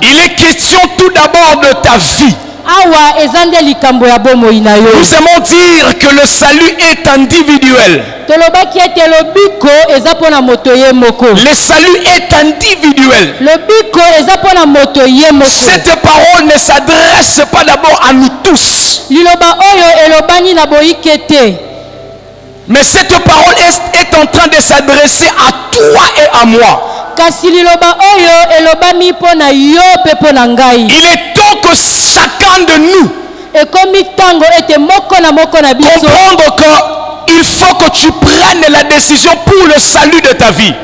Il est question tout d'abord de ta vie. Nous aimons dire que le salut est individuel. Le salut est individuel. Cette parole ne s'adresse pas d'abord à nous tous. Mais cette parole est en train de s'adresser à toi et à moi. Il est temps que chacun de nous comprendre qu'il faut que tu prennes la décision pour le salut de ta vie.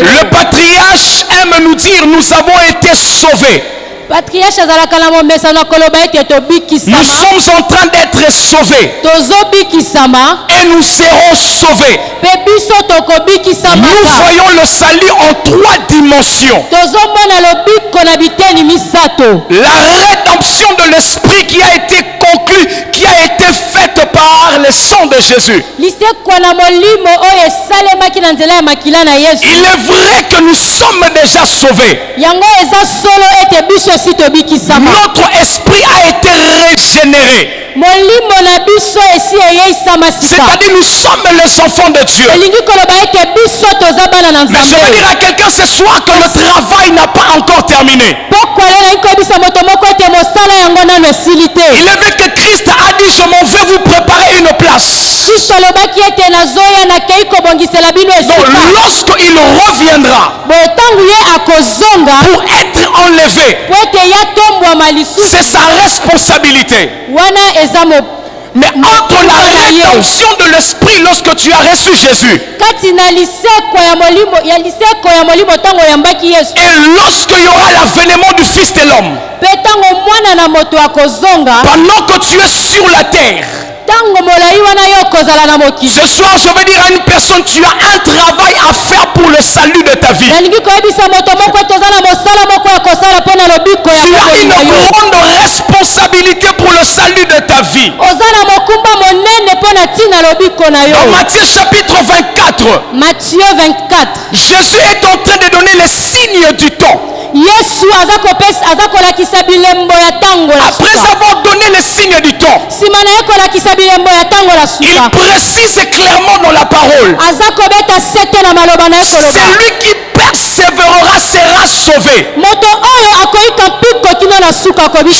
Le patriarche aime nous dire: nous avons été sauvés. Nous sommes en train d'être sauvés et nous serons sauvés. Nous voyons le salut en 3 dimensions. La rédemption de l'esprit qui a été conclue, qui a été faite par le sang de Jésus. Il est vrai que nous sommes déjà sauvés. Notre esprit a été régénéré. C'est-à-dire nous sommes les enfants de Dieu. Mais je veux dire à quelqu'un ce soir que le travail n'a pas encore terminé. Il est vrai que Christ a dit: je m'en vais vous préparer une place. Donc lorsqu'il reviendra pour être enlevé, c'est sa responsabilité. Mais entre la rédemption de l'esprit lorsque tu as reçu Jésus et lorsqu'il y aura l'avènement du Fils de l'homme, pendant que tu es sur la terre, ce soir je veux dire à une personne: tu as un travail à faire pour le salut de ta vie. Tu as une grande responsabilité pour le salut de ta vie. Dans Matthieu chapitre 24, Jésus est en train de donner les signes du temps. Après avoir donné les signes du temps, il précise clairement dans la parole: celui qui persévérera sera sauvé.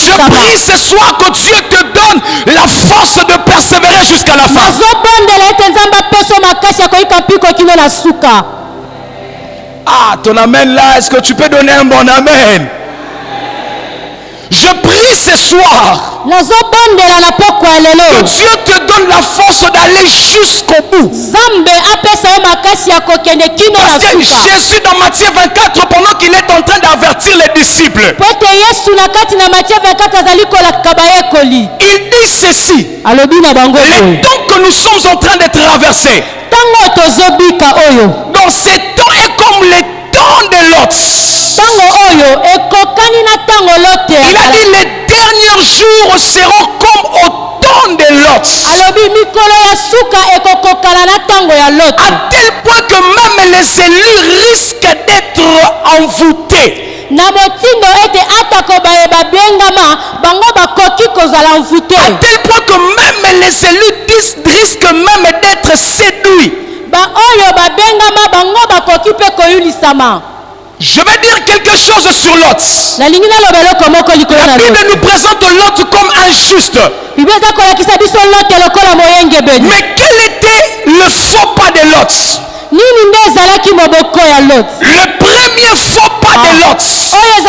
Je prie ce soir que Dieu te donne la force de persévérer jusqu'à la fin. Ah, ton amen là, est-ce que tu peux donner un bon amen? Je prie ce soir que Dieu te donne la force d'aller jusqu'au bout. Parce que Jésus dans Matthieu 24, pendant qu'il est en train d'avertir les disciples, il dit ceci: le temps que nous sommes en train de traverser, dans ces temps est comme les temps de Lot. Il a dit: les derniers jours seront comme au temps de Lot. À tel point que même les élus risquent d'être envoûtés. À tel point que même les élus risquent même d'être séduits. Je vais dire quelque chose sur Lot. La Bible nous présente Lot comme injuste. Mais quel était le faux pas de Lot? Le premier faux pas de Lot. C'était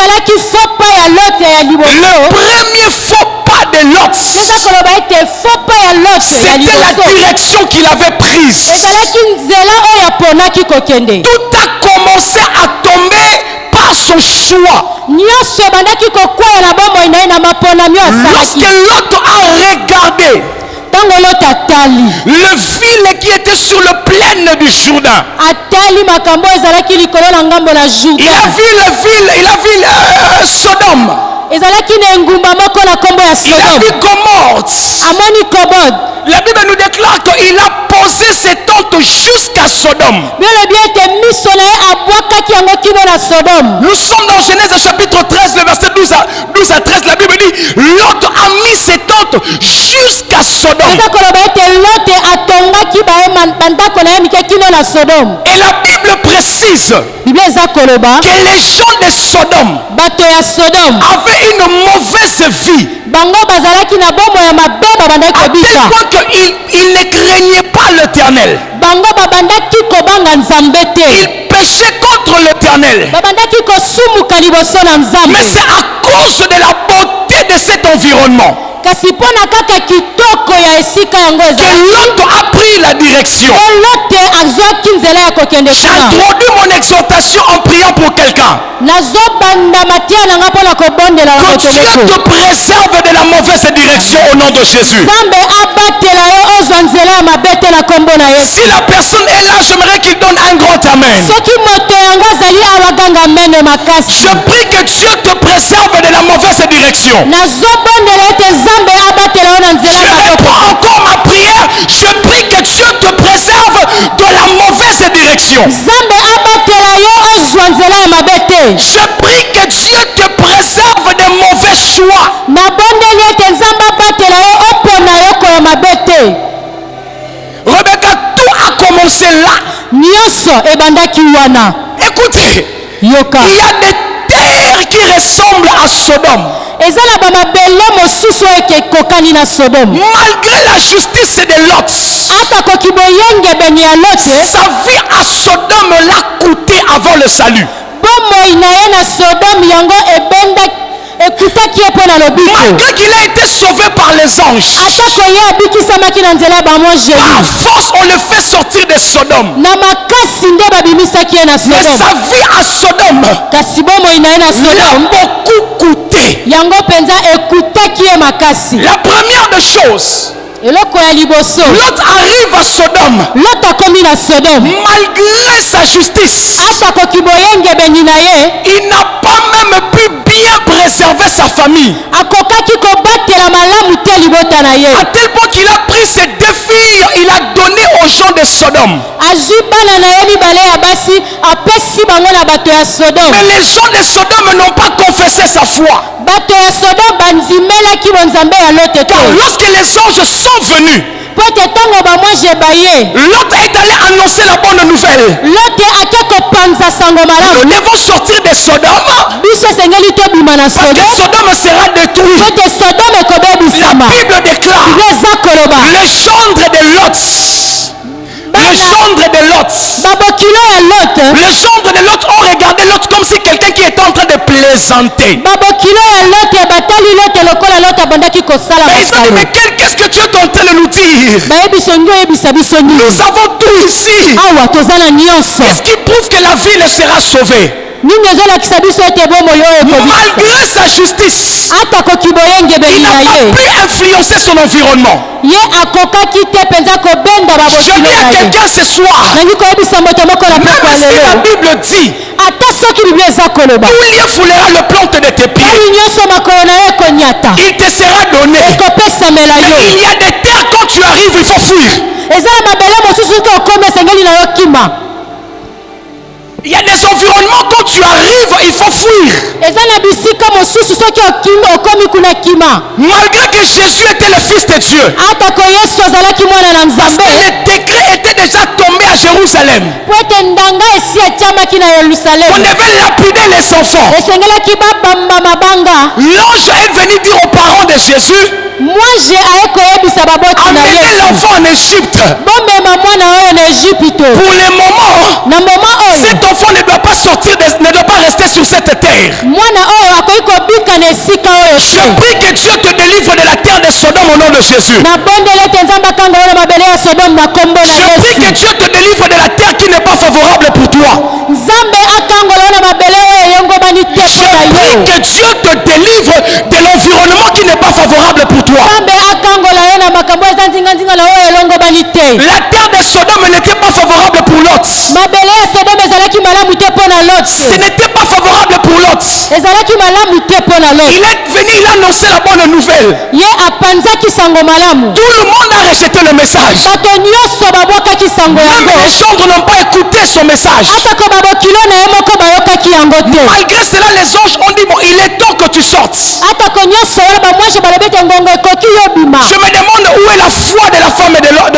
la direction qu'il avait prise. Tout a commencé à tomber par son choix. Lorsque Lot a regardé le fil qui était sur le plaine du Jourdain, il a vu Sodome. Il a vu Gomorrhe. La Bible nous déclare qu'il a posé ses tentes jusqu'à Sodome. Nous sommes dans Genèse chapitre 13, le verset 12 à 13. La Bible dit, Lot a mis ses tentes jusqu'à Sodome. Et la Bible précise que les gens de Sodome avaient une mauvaise vie. À tel point qu'ils ne craignaient pas l'Éternel. Ils péchaient contre l'Éternel. Mais c'est à cause de la beauté de cet environnement que Lot a pris la direction. J'introduis mon exhortation en priant pour quelqu'un. Que Dieu te préserve de la mauvaise direction au nom de Jésus. Si la personne est là, j'aimerais qu'il donne un grand amen. Je prie que Dieu te préserve de la mauvaise direction. Je réponds encore ma prière. Je prie que Dieu te préserve de la mauvaise direction. Je prie que Dieu te préserve des mauvais choix. Rebecca, tout a commencé là. Écoutez, il y a des terres qui ressemblent à Sodome. Malgré la justice de Lot, sa vie à Sodome l'a coûté avant le salut. Malgré qu'il a été sauvé par les anges, par force on le fait sortir de Sodome. Mais sa vie à Sodome l'a beaucoup coûté. La première des choses, Lot arrive à Sodome. Malgré sa justice, il n'a pas même pu bien préserver sa famille. À tel point qu'il a pris ses deux filles, il a donné aux gens de Sodome. Mais les gens de Sodome n'ont pas confessé sa foi. Car lorsque les anges sont venus, Lot est allé annoncer la bonne nouvelle. Nous devons sortir de Sodome parce que Sodome sera détruit. La Bible déclare le gendre de Lot. Le gendre de Lot. Les gendres de Lot ont regardé Lot comme si quelqu'un qui était en train de plaisanter. Mais ils ont dit, mais qu'est-ce que tu es en train de nous dire? Nous avons tout ici. Qu'est-ce qui prouve que la ville sera sauvée? Malgré sa justice, il n'a pas pu influencer son environnement. Je dis à quelqu'un ce soir, même si la Bible dit tout lieu foulera le plante de tes pieds, il te sera donné. Mais il y a des terres, quand tu arrives, il faut fuir. Il y a des environnements, quand tu arrives, il faut fuir. Malgré que Jésus était le Fils de Dieu, parce que le décret était déjà tombé à Jérusalem. On devait lapider les enfants. L'ange est venu dire aux parents de Jésus, amenez l'enfant en Égypte. Pour le moment, cet enfant ne doit pas sortir, ne doit pas rester sur cette terre. Je prie que Dieu te délivre de la terre de Sodome au nom de Jésus. Je prie que Dieu te délivre de la terre qui n'est pas favorable pour toi. Je prie que Dieu te délivre de l'environnement qui n'est pas favorable pour toi. La terre de Sodome n'était pas favorable pour Lot. Ce n'était pas favorable pour Lot. Lot. Il est venu, il a annoncé la bonne nouvelle. Tout le monde a rejeté le message. Même les gendres n'ont pas écouté son message. Malgré cela, les anges ont dit, bon, il est temps que tu sortes. Je me demande où est la foi de la femme et de Lot.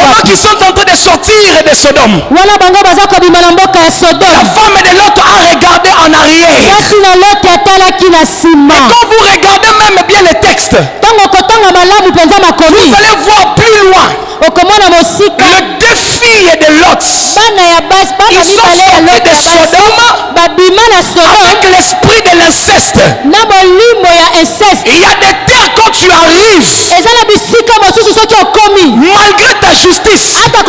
Pendant qu'ils sont en train de sortir de Sodome, la femme de Lot a regardé en arrière. Et quand vous regardez même bien les textes, vous allez voir plus loin. Les deux filles de Lot, ils sont sortis de Sodome avec l'esprit de l'inceste. Il y a des terres quand tu arrives, malgré ta justice, ça peut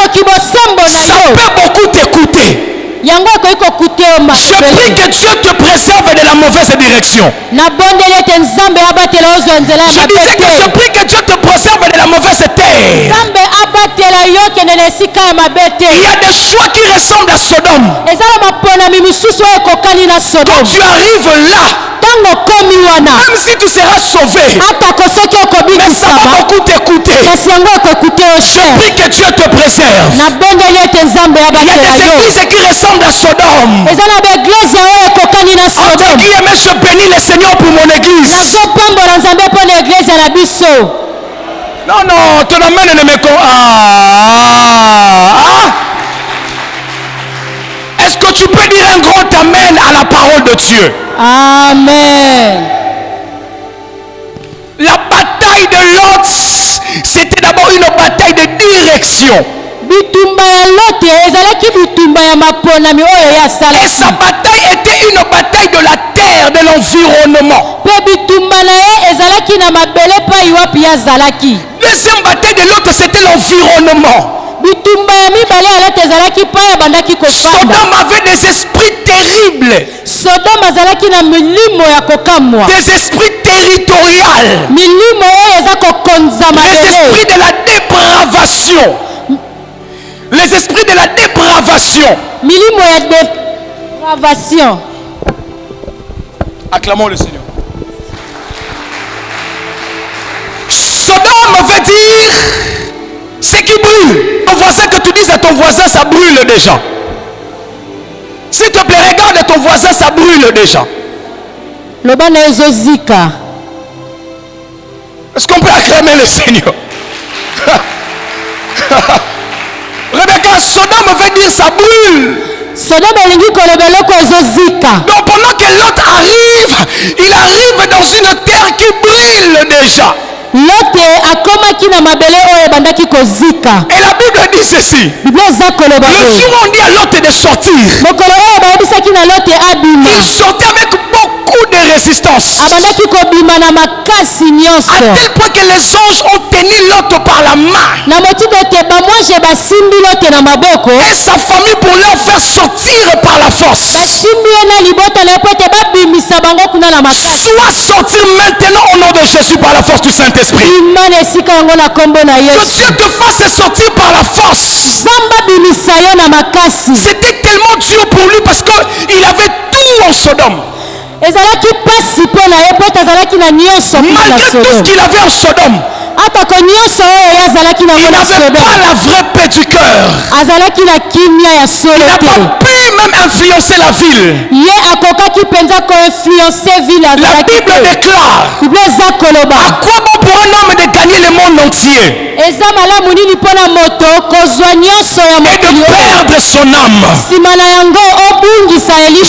beaucoup t'écouter. Je prie que Dieu te préserve de la mauvaise direction. Je disais que je prie que Dieu te préserve de la mauvaise terre. Il y a des choix qui ressemblent à Sodome. Quand tu arrives là, même si tu seras sauvé, mais ça va beaucoup t'écouter. Je prie que Dieu te préserve. Il y a des églises qui ressemblent à Sodome. En tant qu'IMS, je bénis le Seigneur pour mon église. Non, non, ton amen ne me... Est-ce que tu peux dire un grand amen à la parole de Dieu? Amen. La bataille de Lot, c'était d'abord une bataille de direction. Et sa bataille était une bataille de la terre, de l'environnement. Deuxième bataille de Lot, c'était l'environnement. Sodome avait des esprits terribles. Des esprits territoriaux. Les esprits de la dépravation. Les esprits de la dépravation. Acclamons le Seigneur. Sodome veut dire ce qui brûle. Ton voisin, que tu dises à ton voisin, ça brûle déjà. S'il te plaît, regarde ton voisin, ça brûle déjà. Est-ce qu'on peut acclamer le Seigneur? Rebecca, Sodome veut dire ça brûle. Donc pendant que l'autre arrive, il arrive dans une terre qui brûle déjà. Et la Bible dit ceci. Le jour où on dit à l'autre de sortir, il sortait avec beaucoup de résistance. À tel point que les anges ont tenu l'autre par la main. Et sa famille pour leur faire sortir par la force. Soit sortir maintenant au nom de Jésus par la force du Saint-Esprit. Que Dieu te fasse sortir par la force. C'était tellement dur pour lui parce qu'il avait tout en Sodome. Malgré tout ce qu'il avait en Sodome, il n'avait pas la vraie paix du cœur. Il n'a pas pu même influencer la ville. La Bible déclare: à quoi bon pour un homme de gagner le monde entier et de perdre son âme?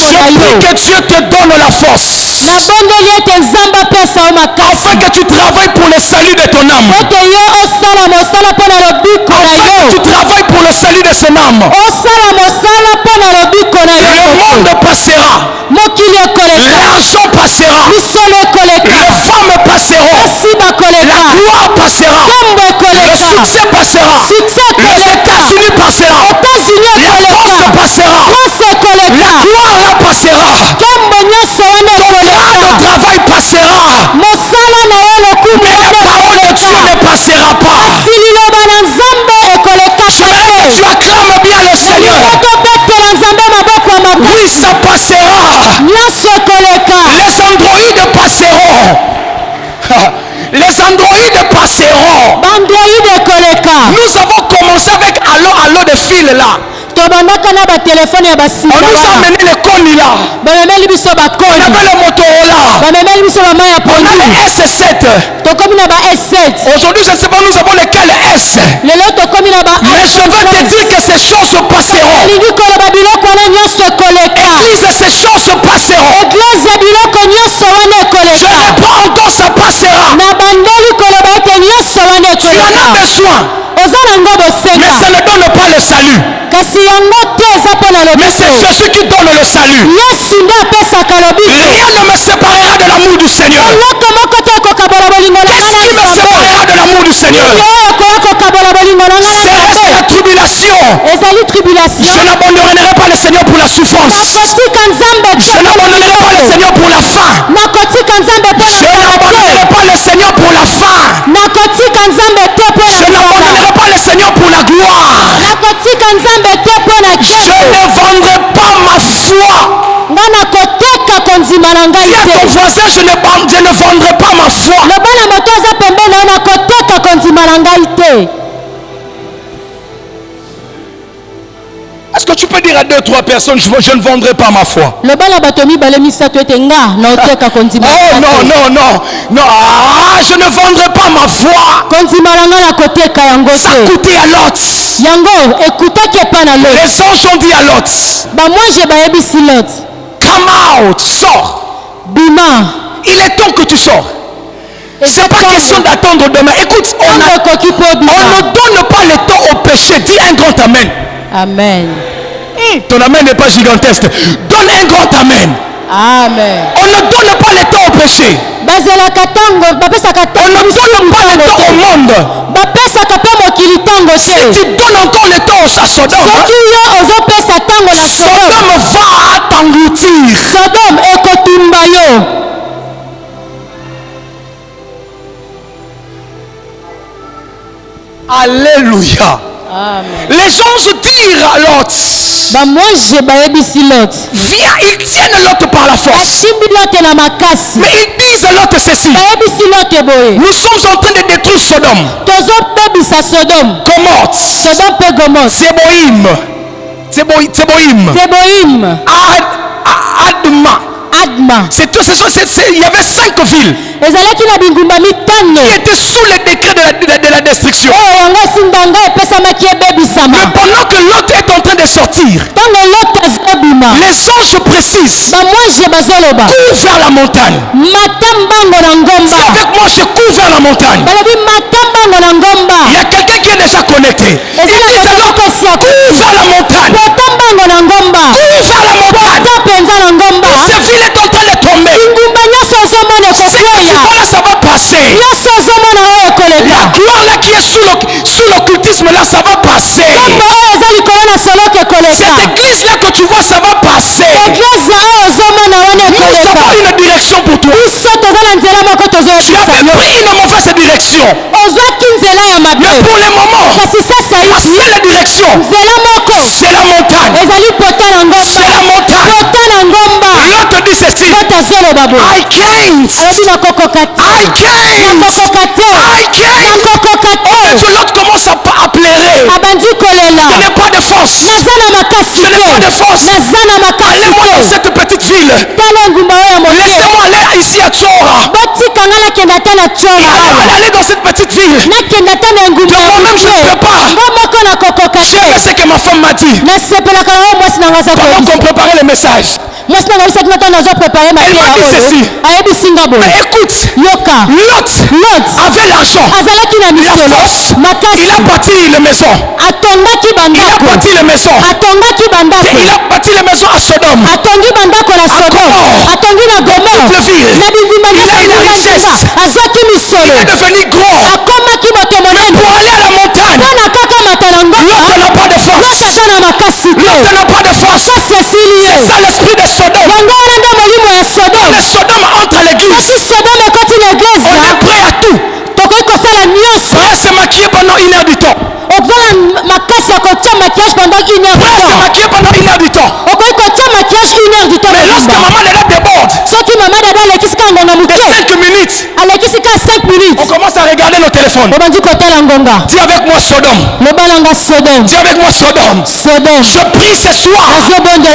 Je prie que Dieu te donne la force afin que tu travailles pour le salut de ton âme, afin que tu travailles pour le salut de son âme. Le monde passera, l'argent passera, les femmes passeront, la gloire passera, le succès passera, les États-Unis passera, la France passera, la gloire là passera, ton travail passera, mais la parole de Dieu ne passera pas. J'aimerais que tu acclames bien le Seigneur. Oui, l'eau de fil là. On nous a amené les colis là. On avait le Motorola. On avait S7. Aujourd'hui, je ne sais pas nous avons lesquels S. Mais je veux te dire que ces choses se passeront. Église, ces choses se passeront. Je n'ai pas encore, ça passera. Tu en as besoin. Mais ça ne donne pas le salut. Mais c'est Jésus qui donne le salut. Rien ne me séparera de l'amour du Seigneur. Qu'est-ce qui me séparera de l'amour du Seigneur? C'est la tribulation. Je n'abandonnerai pas le Seigneur pour la souffrance. Je n'abandonnerai pas le Seigneur pour la faim. Je n'abandonnerai pas le Seigneur pour la faim. Je n'abandonnerai pas le Seigneur pour la gloire. Je ne vendrai pas ma foi. Dis à ton voisin, je ne vendrai pas ma foi. Est-ce que tu peux dire à 2-3 personnes, je ne vendrai pas ma foi? Oh non, ah, je ne vendrai pas ma foi. Ça coûtait à Lot. Les anges ont dit à Lot, come out, sors. Il est temps que tu sors. C'est pas question d'attendre demain. Écoute, on ne donne pas le temps au péché. Dis un grand amen. Amen. Ton amen n'est pas gigantesque. Donne un grand amen. Amen. On ne donne pas le temps au péché. On ne donne pas le temps au monde. Si tu donnes encore le temps à Sodome, Sodome va t'engloutir. Alléluia. Amen. Les gens dirent à Lot, viens, ils tiennent Lot par la force. Mais ils disent à Lot ceci, nous sommes en train de détruire Sodome, Gomorrhe, Zeboïm, Adma. Il y avait 5 villes qui étaient sous le décret de la destruction. Mais pendant que l'autre est en train de sortir, les anges précisent, cours vers la montagne. Si avec moi je cours vers la montagne, il y a quelqu'un qui est déjà connecté. Il dit alors, cours vers la montagne. Cours vers la montagne. Cette ville est en train de tomber. Ce que tu vois là, ça va passer. La gloire là qui est sous l'occultisme là, ça va passer. Cette église là que tu vois, ça va passer. Nous avons une direction pour toi. Tu avais pris une mauvaise direction. Mais pour le moment, la seule direction, c'est la montagne. C'est la montagne. L'autre dit ceci, I can't. Oh mais Dieu, l'autre commence à pleurer. Je n'ai pas de force. Je n'ai pas de force. Allez-moi dans cette petite ville. Laissez-moi aller ici à Tsora. Allez dans cette petite ville. De moi-même je ne peux pas. J'ai fait ce que ma femme m'a dit. Pendant qu'on préparait le message, elle m'a dit ceci. Mais écoute, Lot avait l'argent, la force. Il a bâti la maison. Il a bâti la maison. Il a bâti la maison à Sodome. À Gomorrhe. Toute la ville. Il a une richesse. Il est devenu grand. Mais pour aller à la montagne, l'autre n'a pas de force. L'autre n'a pas de force. C'est ça l'esprit de Sodome. Quand le Sodome entre à l'église, on est prêt à tout. Prêt à se maquiller pendant 1 heure du temps. Prêt à se maquiller pendant 1 heure du temps. Mais lorsque maman Dada déborde, de 5 minutes, on commence à regarder le téléphone. Dis avec moi Sodome. Dis avec moi Sodome. Je prie ce soir que Dieu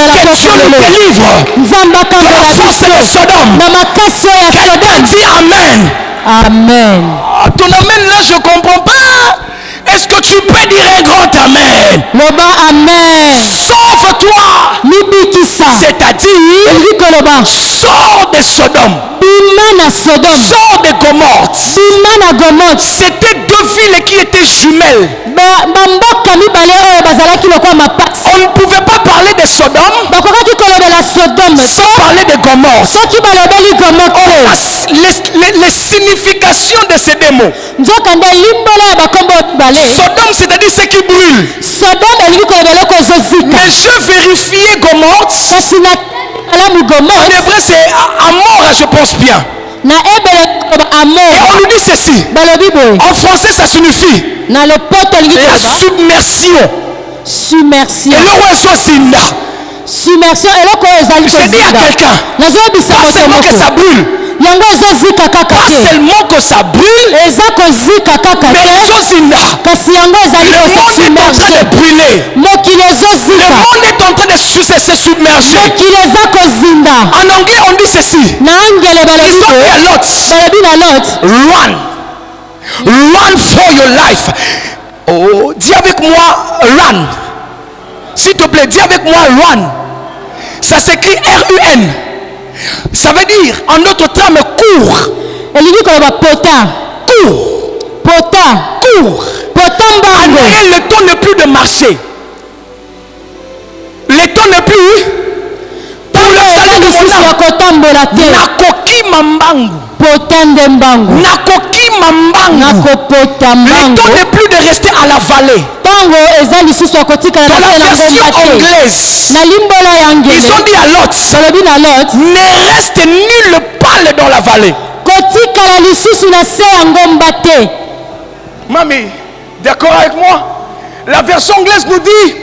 nous délivre de la force de Sodome. Quelqu'un dit Amen. Amen. Ton Amen là, je ne comprends pas. Est-ce que tu peux dire un grand Amen? Amen. Sauve-toi. C'est-à-dire, sors de Sodome. Sors de Gomorrhe. C'était deux villes qui étaient jumelles. On ne pouvait pas parler de Sodome sans parler de Gomorrhe. Les significations de ces deux mots. Sodome, c'est-à-dire ce qui brûle. Mais je vérifiais Gomorrhe. En hébreu, c'est Amor, je pense bien. Et on nous dit ceci. En français, ça signifie la submersion. Et le oiseau Zinda. Je dis à quelqu'un, pas seulement que ça brûle. Pas seulement que ça brûle, mais le monde est en train de brûler. Le monde est en train de se submerger. En anglais, on dit ceci. Ils ont dit à Lot, run. Run for your life. Oh, dis avec moi, run. S'il te plaît, dis avec moi, run. Ça s'écrit R-U-N. Ça veut dire, en d'autres termes, cours. Cours. Le temps n'est plus de marcher. Le temps n'est plus pour le salut de mon âme. Nakoki mambangu. Le temps n'est plus de rester à la vallée. Dans la version anglaise, ils ont dit à Lot, ne reste nulle part dans la vallée. Mamie, d'accord avec moi? La version anglaise nous dit,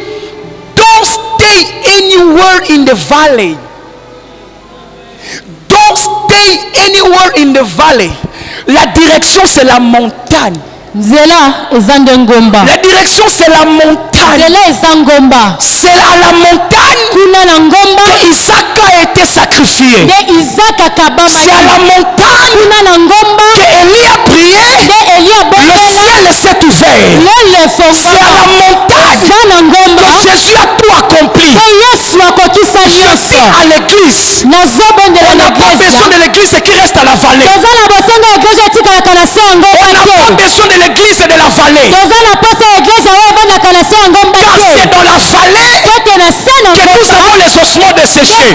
don't stay anywhere in the valley. Don't stay anywhere in the valley. La direction, c'est la montagne. La direction, c'est la montagne. C'est à la montagne que Isaac a été sacrifié. C'est à la montagne que Élie a prié. Le ciel s'est ouvert. C'est à la montagne que Jésus a tout accompli. Je dis à l'église, on n'a pas besoin de l'église qui reste à la vallée. On n'a pas besoin de l'église de la vallée. Car c'est dans la vallée que nous avons les ossements desséchés.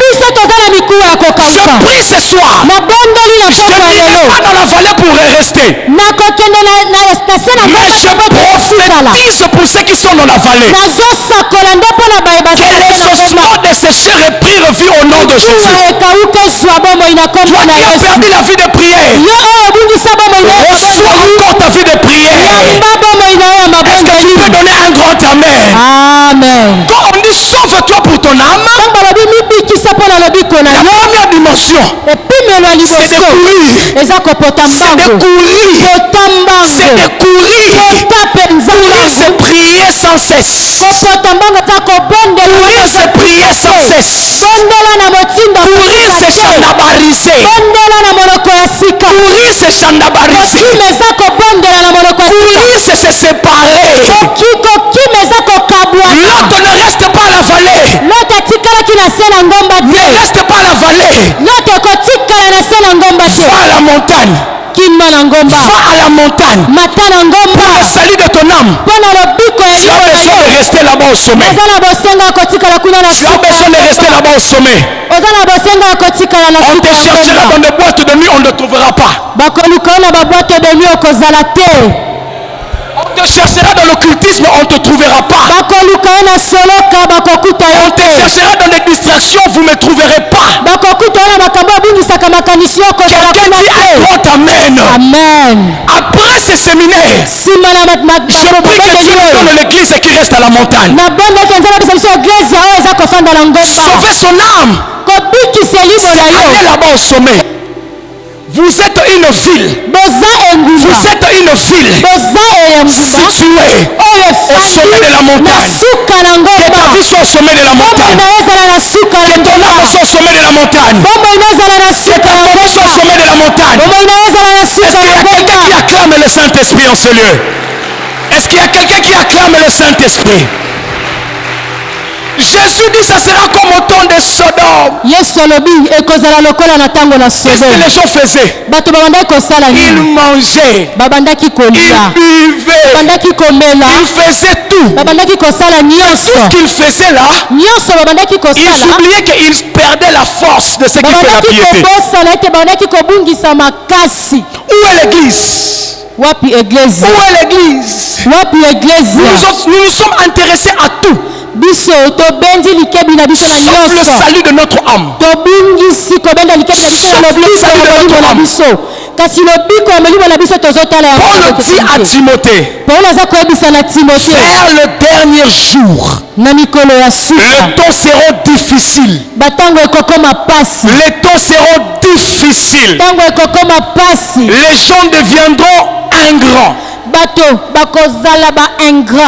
Je prie ce soir. Je n'irai pas dans la vallée pour rester. Mais je prophétise pour ceux qui sont dans la vallée. Que les ossements desséchés reprennent vie au nom de Jésus. Toi qui as perdu la vie de prière, reçois encore ta vie de prière. Est-ce que tu peux donner un grand amen? Amen. Quand on dit sauve-toi pour ton âme, la première dimension, c'est de courir. C'est de courir. C'est de courir. Courir, c'est prier sans cesse. Courir, c'est prier sans cesse. Courir, c'est chandabariser. Courir, c'est chandabariser. Courir, c'est se séparer. L'autre ne reste pas à la vallée. Ne reste pas à la vallée. Va à la montagne. Va à la montagne. Pour le salut de ton âme. Tu as besoin de rester là-bas au sommet. Tu as besoin de rester là-bas au sommet. On te cherchera dans des boîtes de nuit, on ne te trouvera pas. On te cherchera dans l'occultisme, on ne te trouvera pas. On te cherchera dans les distractions, vous ne me trouverez pas. Quelqu'un dit un grand amen. Après ce séminaire, je prie que Dieu nous donne l'église qui reste à la montagne. Sauver son âme. C'est aller là-bas au sommet. Vous êtes une ville. Vous êtes une ville située au sommet de la montagne. Que ta vie soit au sommet de la montagne. Que ton âme soit au sommet de la montagne. Que ta famille soit au sommet de la montagne. Est-ce qu'il y a quelqu'un qui acclame le Saint-Esprit en ce lieu? Est-ce qu'il y a quelqu'un qui acclame le Saint-Esprit? Jésus dit ça sera comme au temps de Sodome. Qu'est-ce que les gens faisaient? Ils mangeaient, ils buvaient, ils faisaient tout. Ce qu'ils faisaient là, ils oubliaient qu'ils perdaient la force de ce qui fait la piété. Où est l'église? Où est l'église? Nous nous sommes intéressés à tout. Sauf le salut de notre âme. Paul dit à Timothée, vers le dernier jour, les temps seront difficiles. Les temps seront difficiles. Les gens deviendront ingrats.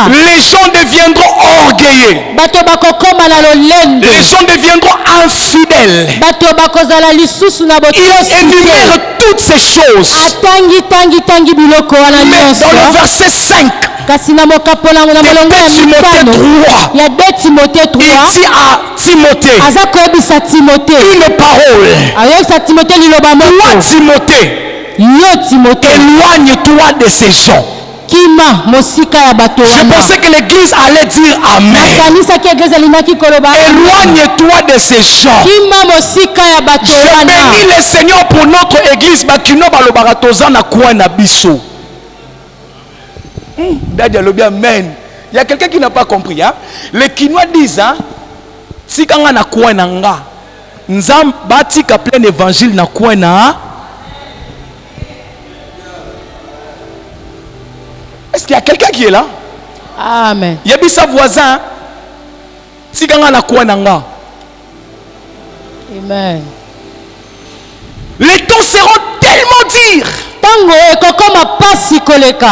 Les gens deviendront orgueilleux. Les gens deviendront infidèles. Il énumère toutes ces choses. Mais dans le verset 5 de Timothée 3, il dit à Timothée une parole. Toi Timothée, éloigne-toi de ces gens. Je pensais que l'église allait dire Amen. Éloigne-toi de ces gens. Je bénis le Seigneur pour notre église. Amen. Il y a quelqu'un qui n'a pas compris. Hein? Les Kinois disent si quand on a quoi nanga, nzam bati ka plein évangile na quoi na. Est-ce qu'il y a quelqu'un qui est là? Amen. Il y a sa voisin. Si quand on a quoi nanga. Amen. Les temps seront tellement durs.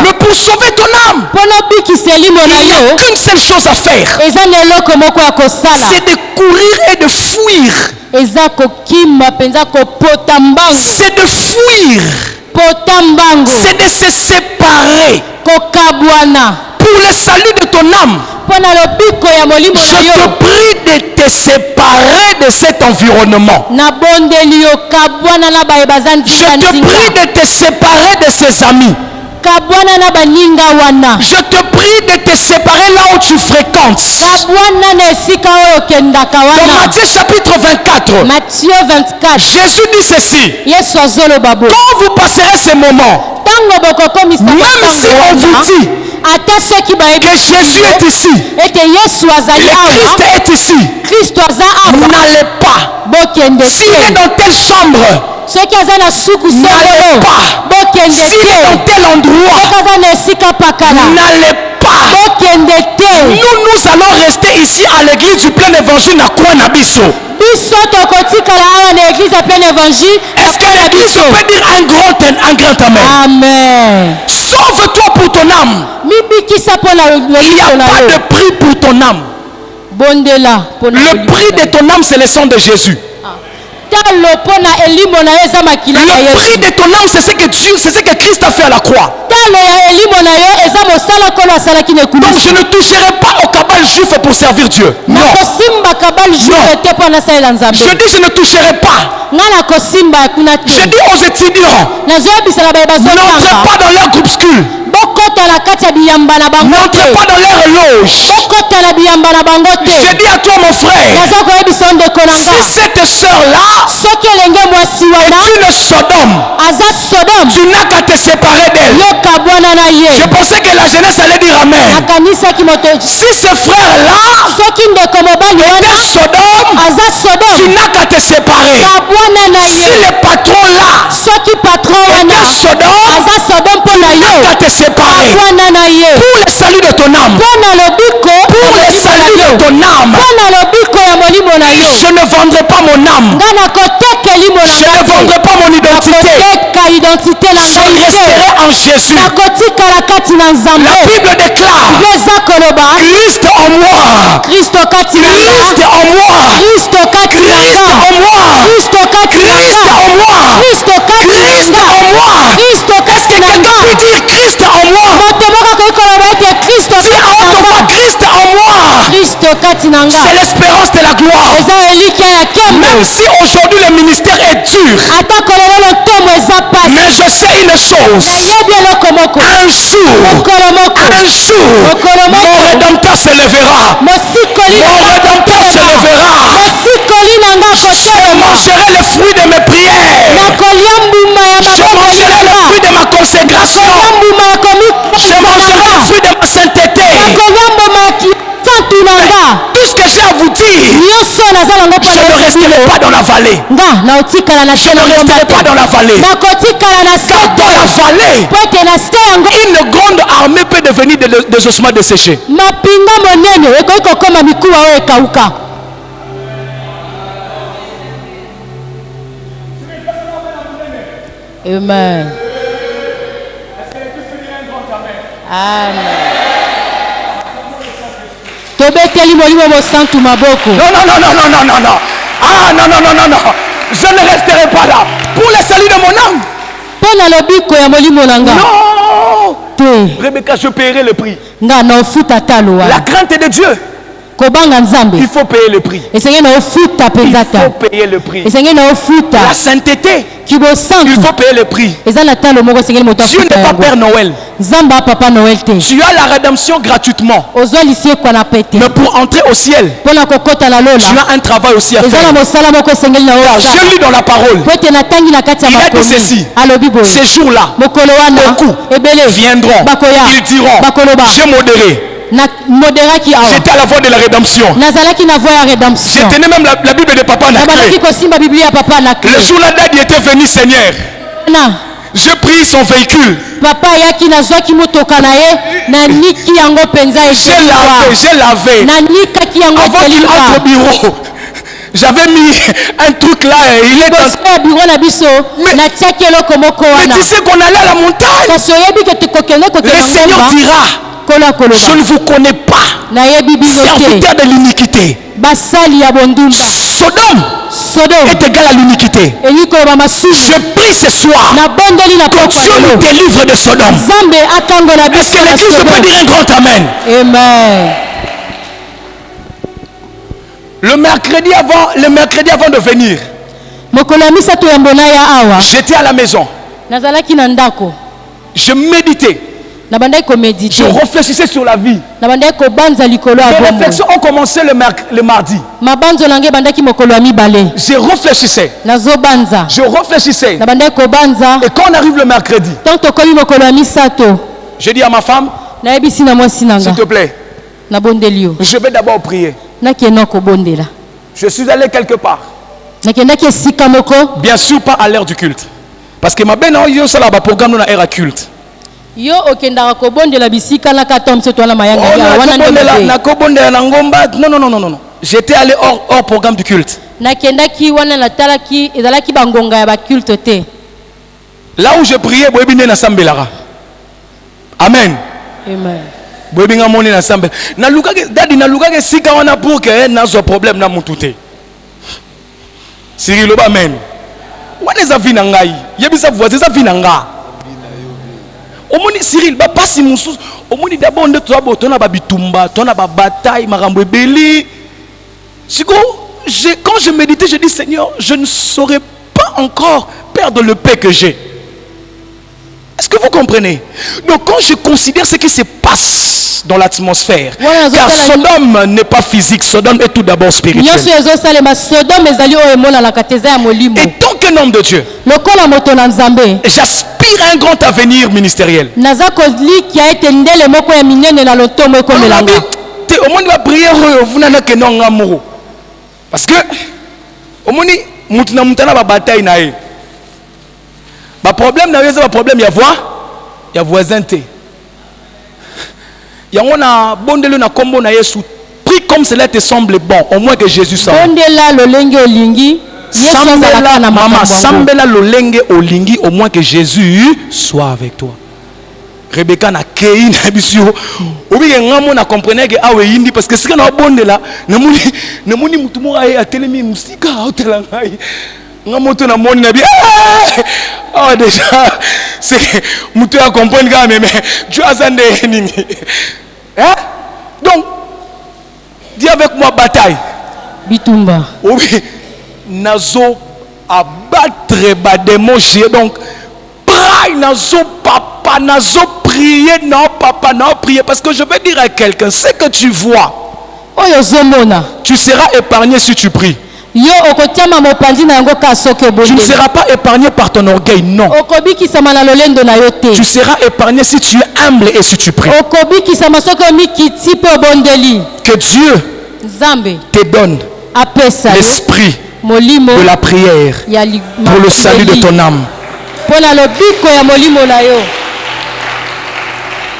Mais pour sauver ton âme, il n'y a qu'une seule chose à faire. C'est de courir et de fuir. C'est de fuir. C'est de se séparer. Pour le salut de ton âme, je te prie de te séparer de cet environnement. Je te prie de te séparer de ces amis. Je te prie de te séparer là où tu fréquentes. Dans Matthieu chapitre 24, Jésus dit ceci. Quand vous passerez ces moments, même si on vous dit que Jésus est ici, le Christ est ici, n'allez pas. S'il est dans telle chambre, n'allez pas. S'il est dans tel endroit, n'allez pas. Nous allons rester ici à l'église du plein évangile à Kouanabiso. Est-ce que l'église peut dire un grand amen? Amen. Sauve-toi pour ton âme. Il n'y a pas de prix pour ton âme. Le prix de ton âme, c'est le sang de Jésus. Le prix de ton âme, c'est ce que Christ a fait à la croix. Donc je ne toucherai pas au cabal juif pour servir Dieu. Non. Je dis je ne toucherai pas. Je dis aux étudiants, n'entrez pas dans leur groupuscule. N'entrez pas dans leur loge. Je dis à toi mon frère, si cette soeur-là est une Sodome, tu n'as qu'à te séparer d'elle. Je pensais que la jeunesse allait dire Amen. Si ce frère-là était Sodome, tu n'as qu'à te séparer. Si le patron-là était Sodome, tu n'as qu'à te séparer. Pour le salut de ton âme. Pour le salut de ton âme. Je ne vendrai pas mon âme. Je ne vendrai pas mon identité. Je resterai en Jésus. La Bible déclare: Christ en moi. Christ en moi. Christ en moi. Christ en moi. Christ en moi. Christ en moi. Est-ce que quelqu'un peut dire Christ en moi? Dis à haute voix: Christ en moi. C'est l'espérance de la gloire. Même si aujourd'hui le ministère est dur, mais je sais une chose: un jour, mon Rédempteur se lèvera. Mon Rédempteur se lèvera. Je mangerai le fruit de mes prières. Je mangerai le fruit de ma consécration. Je mangerai le fruit de ma sainteté. Tout ce que j'ai à vous dire, je ne resterai pas dans la vallée. Je ne resterai pas dans la vallée. Car dans la vallée, une grande armée peut devenir des ossements desséchés. Amen. Amen. Non. Ah, non. Je ne resterai pas là. Pour le salut de mon âme. Non. Rebecca, je paierai le prix. La crainte de Dieu. Il faut payer le prix. Il faut payer le prix. La sainteté, il faut payer le prix. Dieu n'est pas Père Noël. Tu as la rédemption gratuitement. Mais pour entrer au ciel, tu as un travail aussi à faire. J'ai lu dans la parole, il a dit ceci: ces jours-là, beaucoup viendront, ils diront: j'ai modéré. J'étais à la voie de la rédemption. Je tenais même la Bible de Papa Nacré. Le jour-là, Daddy était venu, Seigneur. J'ai pris son véhicule. J'ai lavé. Avant qu'il entre au bureau, j'avais mis un truc là. Il est mais tu sais qu'on allait à la montagne. Le Seigneur dira: je ne vous connais pas, serviteur de l'iniquité. Sodome est égal à l'iniquité. Je prie ce soir que Dieu nous délivre de Sodome. Est-ce que l'église peut dire un grand amen? Amen. Le mercredi avant de venir, j'étais à la maison. Je méditais. Je réfléchissais sur la vie. Les réflexions ont commencé le mardi. Je réfléchissais. Et quand on arrive le mercredi, je dis à ma femme: s'il te plaît, je vais d'abord prier. Je suis allé quelque part. Bien sûr pas à l'heure du culte. Parce que ma belle ça là programme dans l'heure culte. Yo okendaka kobondela bisika na katom se tola mayanga ya wana na kobondela na ngomba. Non. J'étais allé hors programme du culte. Na kendaki wana la talaki ezalaki bangonga ya ba culte te. Là où je priais boebine na sambelara. Amen. Amen. Boebinga moni na sambe. Na lukake dadi na lukake sika wana pour que na zo problème na mututé. Cyril oba amen. Wana za vina ngai. Yebisa voisin za vina nga. Omoni Cyril ba pasi mususu omoni d'abord nde to abotona ba bitumba tona ba bataille makambo ebeli siko quand je méditais je dis Seigneur je ne saurais pas encore perdre le paix que j'ai. Est-ce que vous comprenez? Donc quand je considère ce qui se passe dans l'atmosphère, car Sodome n'est pas physique, Sodome est tout d'abord spirituel. Et tant qu'un homme de Dieu, j'aspire à un grand avenir ministériel. Au monde va prier parce que au monde mutuna mutana ba bataille nae. Ba problème na yeza ba problème ya voisin te. Yango na bondelo na kombo na Yesu. Prie comme cela te semble bon, au moins que Jésus soit. Maman, sambela lolenge olingi, au moins que Jésus soit avec toi. Rebecca na kei na bisio. Obi ngamo na comprenait que awe yindi parce que c'est que na bonde là, namuni mutu mo ay atelemi musika hotela ngai. Ngamo to na moni na bi. Ah déjà c'est mutu a comprendre quand même mais Dieu a zande nini. Hein? Donc dis avec moi bataille. Bitumba. Oui. Nazo abattre ba démon donc praille nazo papa nazo prier non papa non prier parce que je vais dire à quelqu'un ce que tu vois tu seras épargné si tu pries. Tu ne seras pas épargné par ton orgueil, non. Tu seras épargné si tu es humble et si tu pries. Que Dieu te donne l'esprit de la prière pour le salut de ton âme.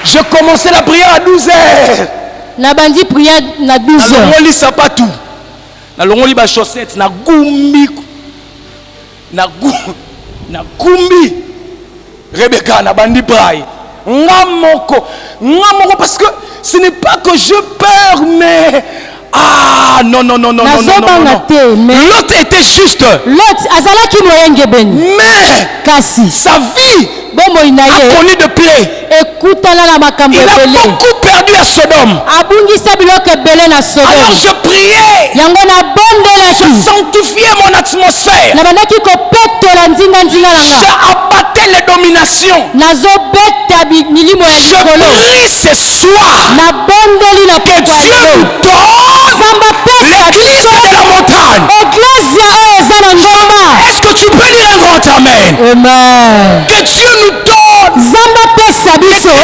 Je commençais la prière à 12h. Nabandi prière na 12h. On lit ça pas tout. Na longo ba chaussette na gumbi. Na gumbi. Rebecca na bandi prière. Ngamoko parce que ce n'est pas que je peur mais non. L'autre était juste. Mais sa vie a connu de plaie. Il a beaucoup perdu à Sodome. Alors je priais. Je sanctifiais mon atmosphère. Je abattais les dominations. Je prie ce soir que Dieu nous donne l'église de la montagne. Est-ce que tu peux dire un grand amen? Amen. Que Dieu nous donne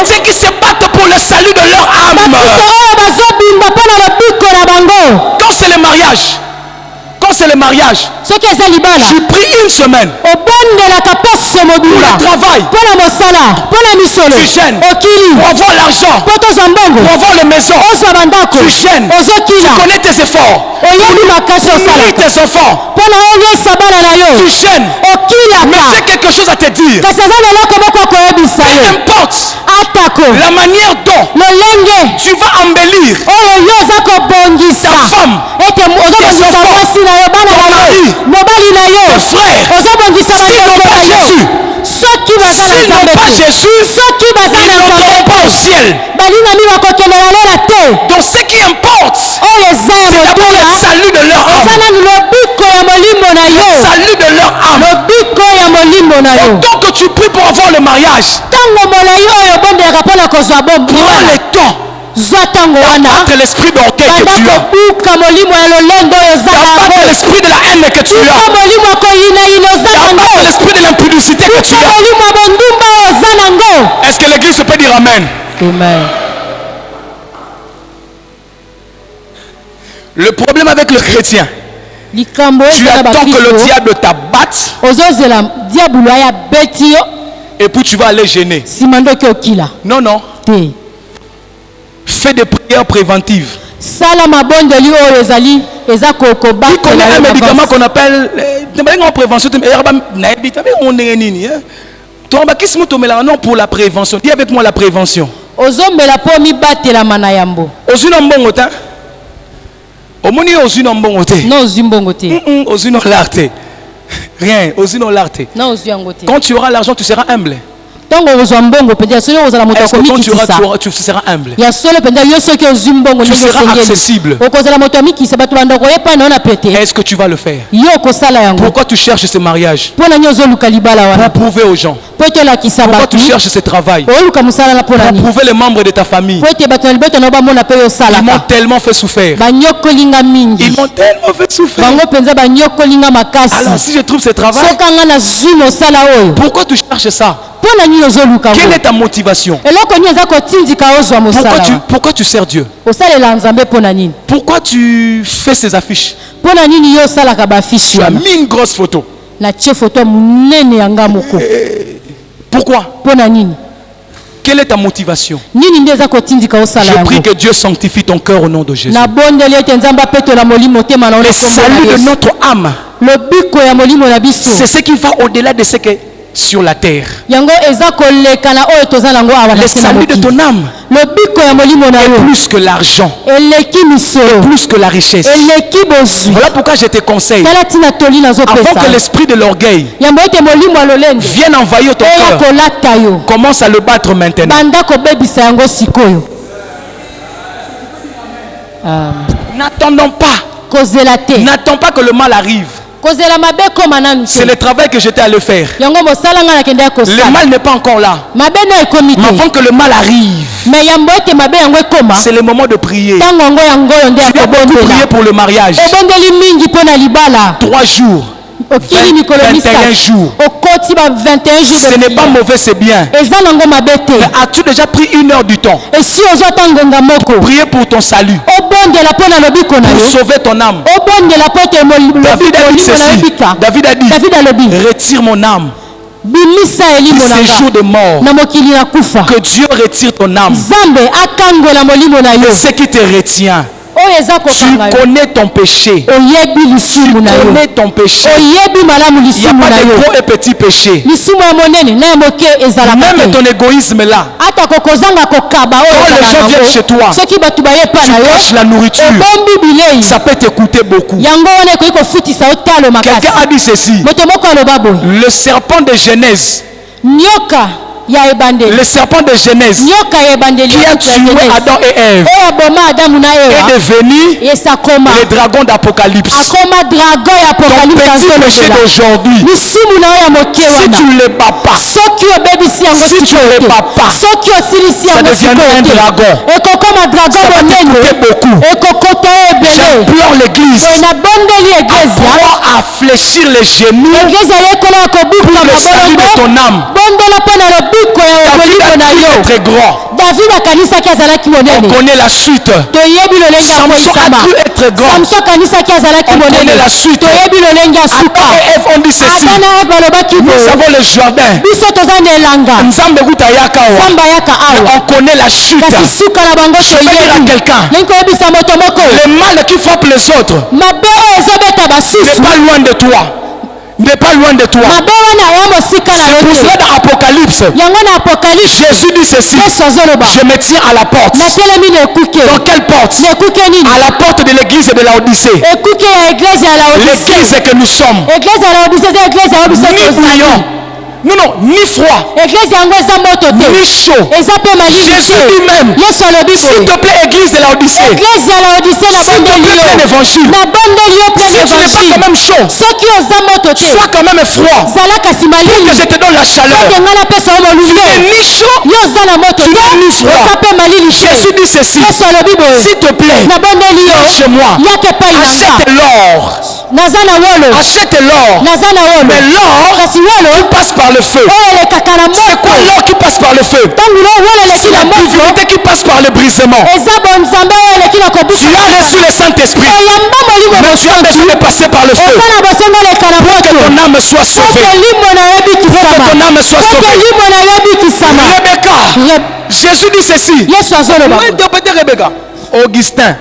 ceux qui se battent pour le salut de leur âme. Quand c'est le mariage, je prie une semaine pour le travail. Tu gênes pour avoir l'argent, pour avoir les maisons. Tu gênes, tu connais tes efforts, tu nourris tes enfants. Tu gênes, mais j'ai quelque chose à te dire. Peu importe la manière dont tu vas embellir ta femme, tes enfants, ton mari, tes frères, s'ils n'ont pas Jésus, ils n'ont pas pas au ciel. Donc ce qui importe, c'est d'abord le salut de leur âme. Le salut de leur âme. Autant que tu pries pour avoir le mariage, prends le temps d'abattre l'esprit d'orgueil que tu as, d'abattre l'esprit de la haine que tu as, d'abattre l'esprit de l'impudicité que tu as. Est-ce que l'église peut dire amen? Amen. Le problème avec le chrétien, tu attends que le diable t'abatte et puis tu vas aller gêner. Non. Fais des prières préventives. Il connaît un médicament qu'on appelle prévention. Non, pour la prévention. Dis avec moi la prévention. Rien. Quand tu auras l'argent, tu seras humble. Est-ce que quand tu seras humble, tu seras accessible. Est-ce que tu vas le faire? Pourquoi tu cherches ce mariage? Pour prouver aux gens. Pourquoi tu cherches ce travail? Pour prouver les membres de ta famille. Ils m'ont tellement fait souffrir. Alors si je trouve ce travail, pourquoi tu cherches ça? Quelle est ta motivation? Pourquoi tu sers Dieu? Pourquoi tu fais ces affiches? Tu as mis une grosse photo. Pourquoi? Quelle est ta motivation? Nini ndio kotindika osala Je yango? prie que Dieu sanctifie ton cœur au nom de Jésus. Na bondeli ete nzamba petola molimo te mana Le salut de notre âme, lobiko ya molimo na biso c'est ce qui va au-delà de ce que sur la terre. yango eza koleka na oyo toza nango awa na Le salut de ton âme lobiko ya molimo na est yo plus que l'argent, eleki misolo plus que la richesse. eleki bozwi Voilà pourquoi je te conseille, tala tina toli avant nazopesa que l'esprit de l'orgueil yambo ete molimo ya lolendo vienne envahir ton eya cœur, kolata yo commence à le battre maintenant. banda kobebisa yango sikoyo. N'attendons pas, kozela te n'attends pas que le mal arrive. kozela mabe koma nanu C'est te le travail que j'étais allé faire. yango mosala nga nakende ya Le kosala mal n'est pas encore là. mabe na ekomi Mais te avant que le mal arrive, me yambo ete mabe yango ekoma c'est le moment de prier. ntango yango yango oyo nde ya Tu as beaucoup prié kobondela pour le mariage. obondeli mingi mpo na libala 3 jours, okili mikolo 21 misato jours. okoti ba 21 jours Ce n'est pas mauvais, c'est bien. eza nango mabe te Mais as-tu déjà pris 1 heure du temps? esi ozwa ta ngonga moko Prier pour ton salut, obondela mpo na lobiko na pour yo sauver ton âme. obondela mpo ete David a dit molimo na ceci. yebika David a dit, david alobi retire mon âme bimisa du elimo na séjour nga de mort. na mokili na kufa Que Dieu retire ton âme. nzambe akangola molimo na yo Ce qui te retient. oyo eza Tu kokanga yo connais ton péché. oyebi lisumu na Tu yo connais ton péché. oyebi malamu Il n'y a lisumu pas na de yo gros et petits péchés. lisumu ya monene na ya moke ezalaka Même te ton égoïsme là, ata kokozanga kokaba oyo quand les gens viennent chez toi, soki bato bayepa na cache yo la nourriture. obombi bilei Ça peut te coûter beaucoup. yango wana ekoki kofutisa yo talo makasi Quelqu'un a dit ceci. moto moko aloba boye Le serpent de Genèse, nyoka ya ebandeli le serpent de Genèse nyoka ya ebandeli qui a tué Adam et Ève oyo aboma adamu na est ewa devenu esakoma le dragon d'Apocalypse. akoma dragon ya Ton apokalypse petit péché azolobela d'aujourd'hui, lisumu na yo ya moke si wana tu ne le bats pas, soki obebisi yango Si tu sikoyo ne te bats pas, soki osilisi ça yango deviendra sikoyo un te dragon. ekokoma dragon Ça va te monene coûter beaucoup. ekokota yo ebele J'implore l'église me nabondeli eglezia à fléchir les genoux eglezia yekola ya kobuka pour le salut de ton mabolongo âme. bondela mpo na lobiko ya David molimo a na dit yo très grand. david akanisaki azalaki On monene connaît la suite. toyebi lolenge ya Samson koisama a pu être grand. samso akanisaki azalaki On connaît monene la suite. toyebi lolenge ya suka Adam et Ève ont dit ceci. ata na eve balobaki Nous boye avons le jardin. biso toza na elanga Nzambe kuta yaka wa. nzambe ayaka awa On connaît la chute. kasi suka na bango Je vais dire à toyebi quelqu'un, lingi koyebisa moto moko le mal qui frappe les autres mabe oyo ezobeta n'est basusu pas loin de toi. N'est pas loin de toi. mabe wana ya mosika na C'est yo pour cela te dans Apocalypse, yango na apokalypse Jésus dit ceci. yesu azoloba Je me tiens à la porte. natelemi na ekuke Dans quelle porte? na ekuke nini À la porte de l'église de Laodicée. ekuke ya eglise ya laodise L'église que nous sommes. eglise ya laodise eza eglise ya biso Ni tozali bouillant. Non, non, ni froid, eglise yango eza moto te ni chaud. eza mpe malili Jésus te lui-même, yesu alobi s'il boye te plaît, église de Laodicée, eglise ya laodise s'il te nabondeli plaît, plein yo d'évangile. nabondeli yo Si plein tu n'es pas quand d'évangile même chaud, soki oza moto te sois quand même froid. zala kasi Pour que malili je te donne la chaleur. ete ngai napesa yo Tu molunge n'es ni chaud, yo oza na moto tu te n'es ni froid. oza mpe malili te Jésus dit ceci. yesu alobi boye S'il te plaît, nabondeli yo viens chez moi. yaka epai na Achète nga l'or. naza na wolo Achète l'or. naza na wolo Mais l'or kasi wolo passe par le feu. oyo elekaka na C'est quoi moto l'or qui passe par le feu? ntango wolo eleki C'est na la moto divinité qui passe par le brisement. eza bonzambe oyo eleki na Tu kobuka as reçu le Saint-Esprit. oyamba molimo Mais tu as besoin de passer par le feu. oza na bosengo eleka na Pour que moto ton âme soit po sauvée. ke limo na yo Pour que ebikisama ton âme soit po ke sauvée. limo na yo ebikisama Rebecca, Jésus dit ceci. yesu azoloba Comment interpréter Rebecca? Augustin.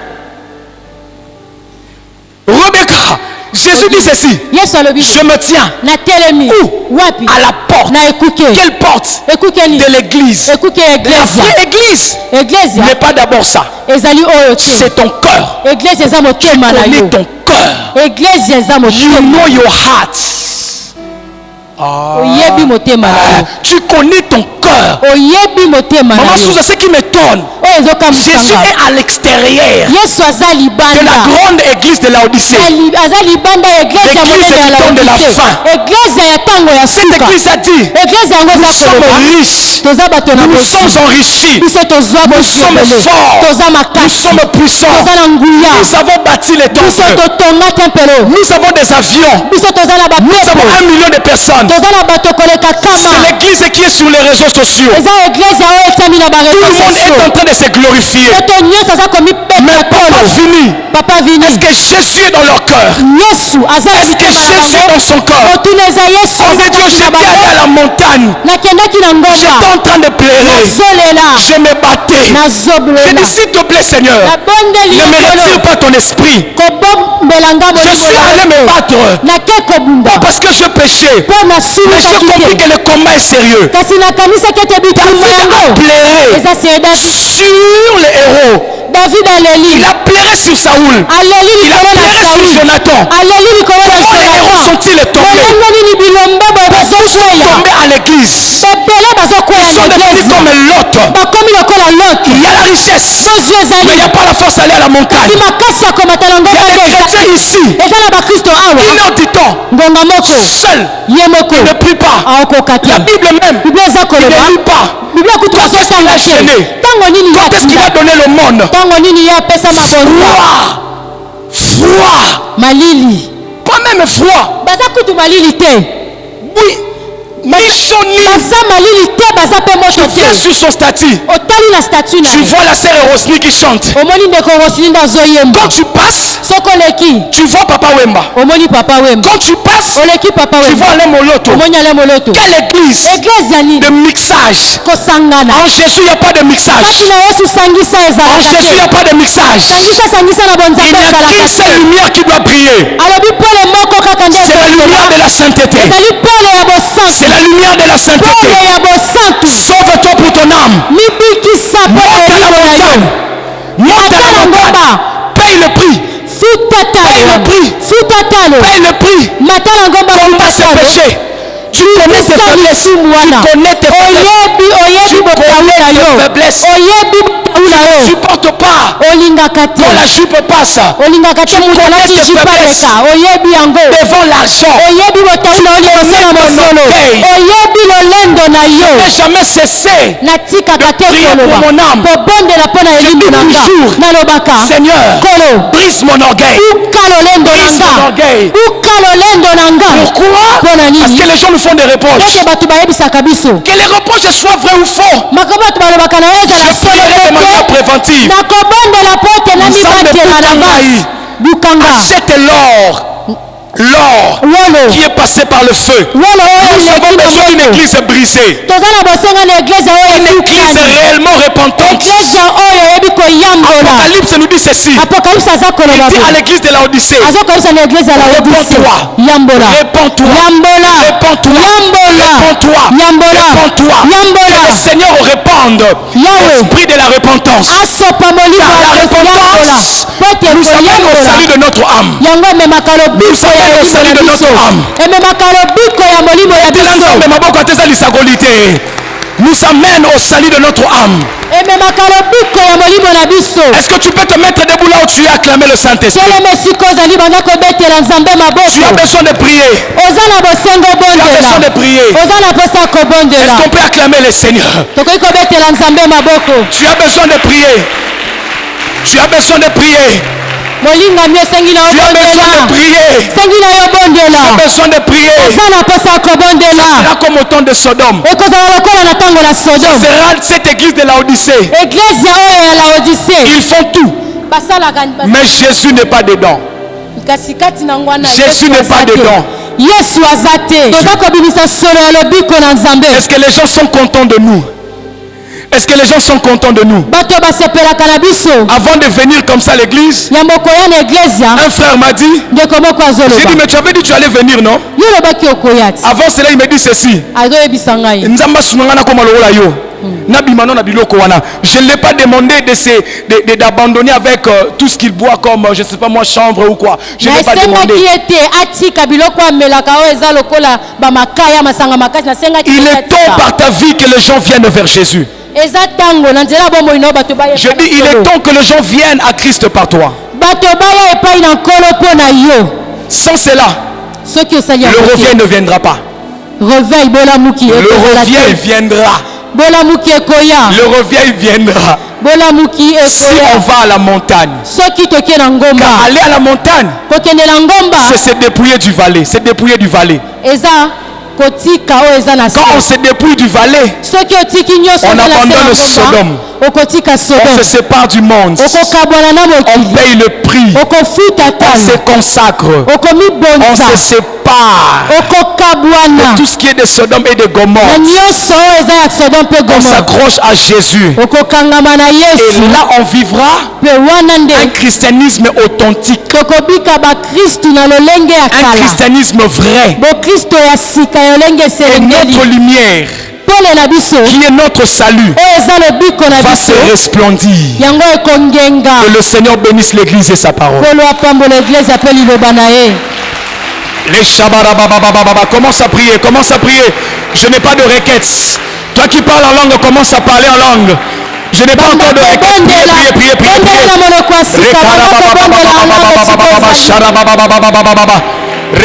Rebecca, Jésus dit ceci. yesu alobi Je me tiens natelemi Où? wapi à la porte. na ekuke Quelle porte? ekuke nini De l'église. ekuke ya La eglise vraie église eglise n'est pas d'abord ça. ezali oyo te C'est ton cœur. eglise eza motema na Connais yo ton cœur. eglise eza You motema know your heart. oyebi motema na yo Tu connais ton cœur. oyebi motema na Maman yo Souza, ce qui m'étonne, oyo Jésus ezokamwisanga est à l'extérieur yesu aza de la libanda grande église de Laodicée. aza libanda ya eglise ya L'église monene ya du temps de la laodise fin. eglise ya ntango ya Cette suka église a dit, eglise yango nous eza sommes koloba riches, toza bato na nous bosi sommes enrichis, biso tozwa nous sommes bosebele forts, toza nous makasi sommes puissants, toza na nguya nous avons bâti bâti les temples. Nous avons des avions. Nous avons 1 million de personnes. C'est l'église qui est sur les réseaux sociaux. Tout le monde est en train de se glorifier. Mais papa vini. Est-ce que Jésus est dans leur cœur? Est-ce que Jésus est dans son corps? On dit Dieu, j'étais allé à la montagne. J'étais en train de pleurer. Je me battais. Je dis s'il te plaît Seigneur, ne me retire pas ton esprit. Je suis allé me battre. Pas parce que je péchais. Mais j'ai compris que le combat est sérieux. David a pleuré sur les héros. Il a pleuré sur Saoul. Il a pleuré sur Jonathan. Comment les héros sont-ils tombés? Ils sont tombés à l'église. Ils sont devenus comme Lot. Il y a la richesse, mais il n'y a pas la force d'aller à la montagne. Il y a des chrétiens ici. 1 heure du temps, seul, il ne prie pas. La Bible même, il ne lit pas. Quand est-ce qu'il a gêné? Quand est-ce qu'il a donné le monde? Froid. Malili. Pas même froid. Oui. Mais Johnny, tu viens sur son statut. Tu vois la sœur Rosny qui chante. Quand tu passes, tu vois Papa Wemba. Quand tu passes, tu vois Alain Moloto. Quelle église de mixage. En Jésus, il n'y a pas de mixage. En Jésus, il n'y a pas de mixage. Il n'y a qu'une seule lumière qui doit briller. C'est la lumière de la sainteté. C'est la lumière de la sainteté. Sauve-toi pour ton âme. Monte à la montagne. Monte à la montagne. Paye le prix. Paye le prix. Paye le prix. Combat ses péchés. Tu connais tes faiblesses. Tu connais tes faiblesses. Tu ne supportes pas quand la jupe passe. Tu connais tes faiblesses devant l'argent. Je n'ai jamais cessé de prier pour mon âme. Je dis toujours, Seigneur, brise mon orgueil. Brise mon orgueil. Pourquoi? Parce que les gens nous font des reproches. Que les reproches soient vrais ou faux. Je prierai de manière préventive. Achète l'or qui est passé par le feu. Nous avons besoin d'une église brisée. Une église réellement repentante. Apocalypse nous dit ceci. Il dit à l'église de Laodicée, réponds-toi. Que le Seigneur répande l'esprit de la repentance. La repentance nous amène au salut de notre âme. Nous amène au salut de notre âme. Nous amène au salut de notre âme. Est-ce que tu peux te mettre debout là où tu as acclamé le Saint-Esprit? Tu as besoin de prier. Tu as besoin de prier. Est-ce qu'on peut acclamer le Seigneur? Tu as besoin de prier. Tu as besoin de prier. Tu as besoin de prier. Tu as besoin de prier. Ce sera comme au temps de Sodome. Ce sera cette église de Laodicée. Ils font tout. Mais Jésus n'est pas dedans. Jésus n'est pas dedans. Est-ce que les gens sont contents de nous? Est-ce que les gens sont contents de nous? Avant de venir comme ça à l'église, un frère m'a dit, j'ai dit mais tu avais dit tu allais venir, non? Avant cela il me dit ceci. Je ne l'ai pas demandé d'abandonner avec tout ce qu'il boit comme, je ne sais pas moi, chanvre ou quoi. Je ne l'ai pas demandé. Il est temps par ta vie que les gens viennent vers Jésus. Je dis, il est temps que les gens viennent à Christ par toi. Sans cela, le reviens ne viendra pas. Le reviens viendra. Le reviens viendra. Si on va à la montagne, car aller à la montagne, c'est se dépouiller du valet. C'est dépouiller du valet. Quand on se dépouille du valet, on abandonne Sodome. On se sépare du monde. On paye le prix. On se consacre. On se sépare de tout ce qui est de Sodome et de Gomorrhe. On s'accroche à Jésus. Et là on vivra un christianisme authentique. Un christianisme vrai. Et notre lumière, qui est notre salut, va se resplendir. Que le Seigneur bénisse l'église et sa parole. Les Shabarababababa, commence à prier, commence à prier. Je n'ai pas de requêtes. Toi qui parles en langue, commence à parler en langue. Je n'ai pas encore de requêtes. Priez, priez, priez, il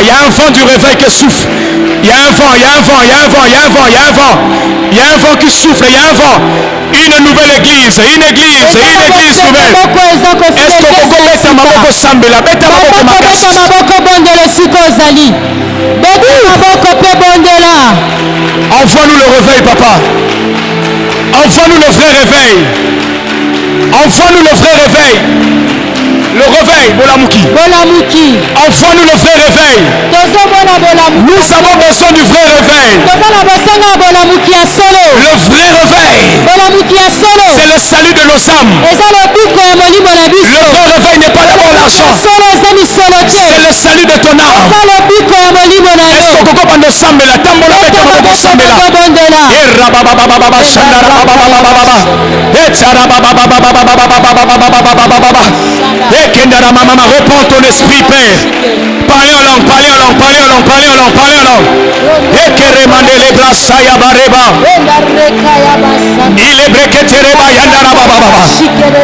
y a un vent du réveil qui souffle. Il y a un vent, il y a un vent, il y a un vent, il y a un vent, il y a un vent. Il y a un vent qui souffle, il y a un vent. Une nouvelle église, une église, une église nouvelle. Est-ce que vous mettez Maboko Sambela, mettez Maboko Makasi. Envoie-nous le réveil, papa. Envoie-nous le vrai réveil. Envoie-nous le vrai réveil. Le réveil, Bolamouki. Envoie-nous le vrai réveil. Nous avons besoin du vrai réveil. Le vrai réveil, c'est le salut de nos âmes. Le vrai réveil n'est pas d'abord l'argent. C'est le salut de ton âme. Est-ce que vous comprenez Sambela? Tambola, Betamabo Sambela. Reprends ton esprit, Père. Parlez en langue, parlez en langue, parlez en langue, parlez en langue, parlez en langue.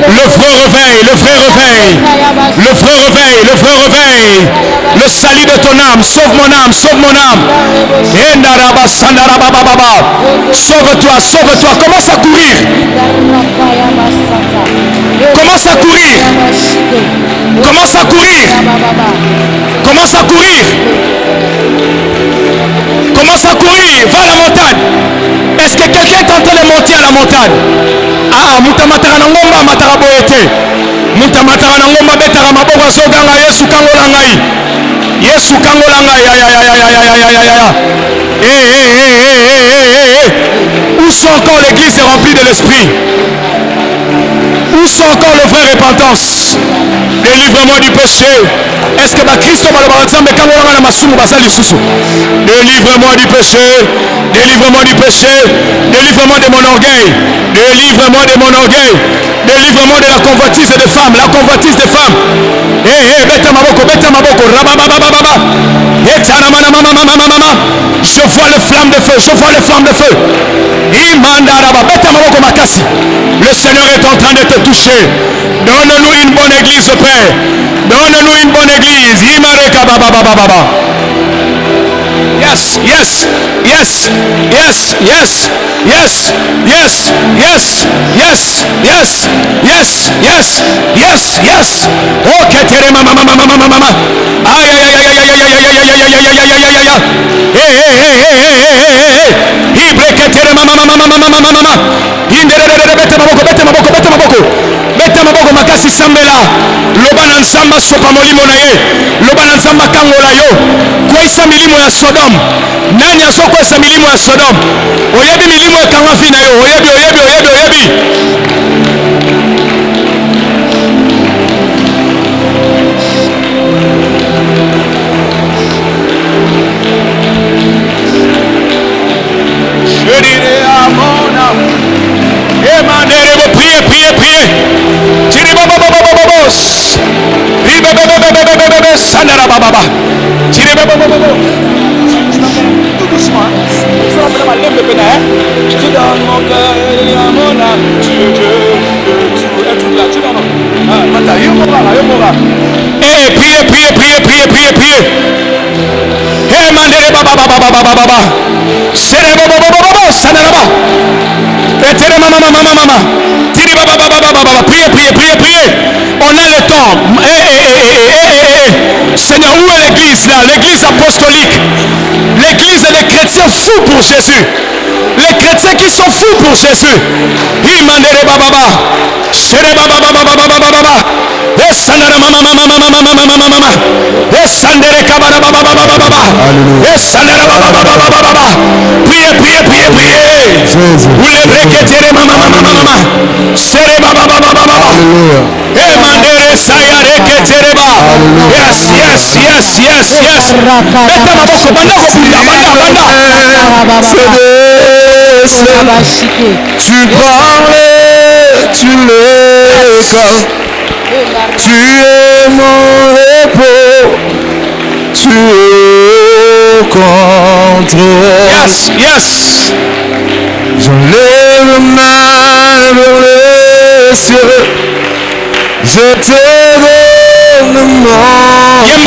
Le vrai réveil, le vrai réveil, le vrai réveil, le vrai réveil. Le salut de ton âme, sauve mon âme, sauve mon âme. Sauve-toi, sauve-toi, commence à courir. Commence à courir. Commence à courir. Commence à courir. Commence à courir. Va à la montagne. Est-ce que quelqu'un est en train de monter à la montagne? Ah, Mutamatara Nangomba Mataraboete. Mutamatara Nangomba Betara Maboko Soganga Yesu Kangolangai. Yesu Kangolangai. Où sont encore l'église remplie de l'esprit? Où sont encore le vrai repentance? Délivre-moi du péché. Est-ce que délivre-moi du péché. Délivre-moi du péché. Délivre-moi de mon orgueil. Délivre-moi de mon orgueil. Délivre-moi de la convoitise des femmes. La convoitise des femmes. Beta maboko, beta maboko. Je vois les flammes de feu. Je vois les flammes de feu. Le Seigneur est en train de te toucher. Donne-nous une bonne église, Père. Donne-nous une bonne église. Yes, yes, yes, yes, yes, yes, yes, yes, yes, yes, yes, yes, yes, yes. Oh, ketere mama mama mama mama. Aïe aïe aïe aïe aïe aïe aïe aïe aïe aïe aïe aïe aïe aïe. Hey hey hey hey hey hey hey. Ibre ketere mama mama mama mama mama. Indere bete maboko bete maboko bete maboko. Bete maboko makasi sambela. Loba na nsamba sopa molimo na ye. Loba na nsamba kangola yo. Kwa isa milimo ya Sodom. Nani azokwesa milimo ya Sodom? Oyebi milimo ekanga fi na yo. Oyebi oyebi oyebi oyebi. Je dirai à mon âme. Emanere, priez, priez, priez. Tiri baba baba baba bos. Ribe bebe bebe bebe bebe sanara baba baba. Tiri baba baba baba. Tout doucement. Ça va vraiment l'aime bébé là. Je te donne mon cœur et mon âme. Dieu, tu es tout là. Tu donnes. Ah, maintenant, yo mora. Eh, priez, priez, priez, priez, priez, priez. Eh, mandere baba baba baba baba. Sere baba baba. Priez. On a le temps. Seigneur, où est l'église là? L'église apostolique. L'église des chrétiens fous pour Jésus. Les chrétiens qui sont fous pour Jésus. Tu parlais, tu l'es, tu es mon repos, tu es au contrôle. Yes. Je lève la main vers les cieux, je te donne mon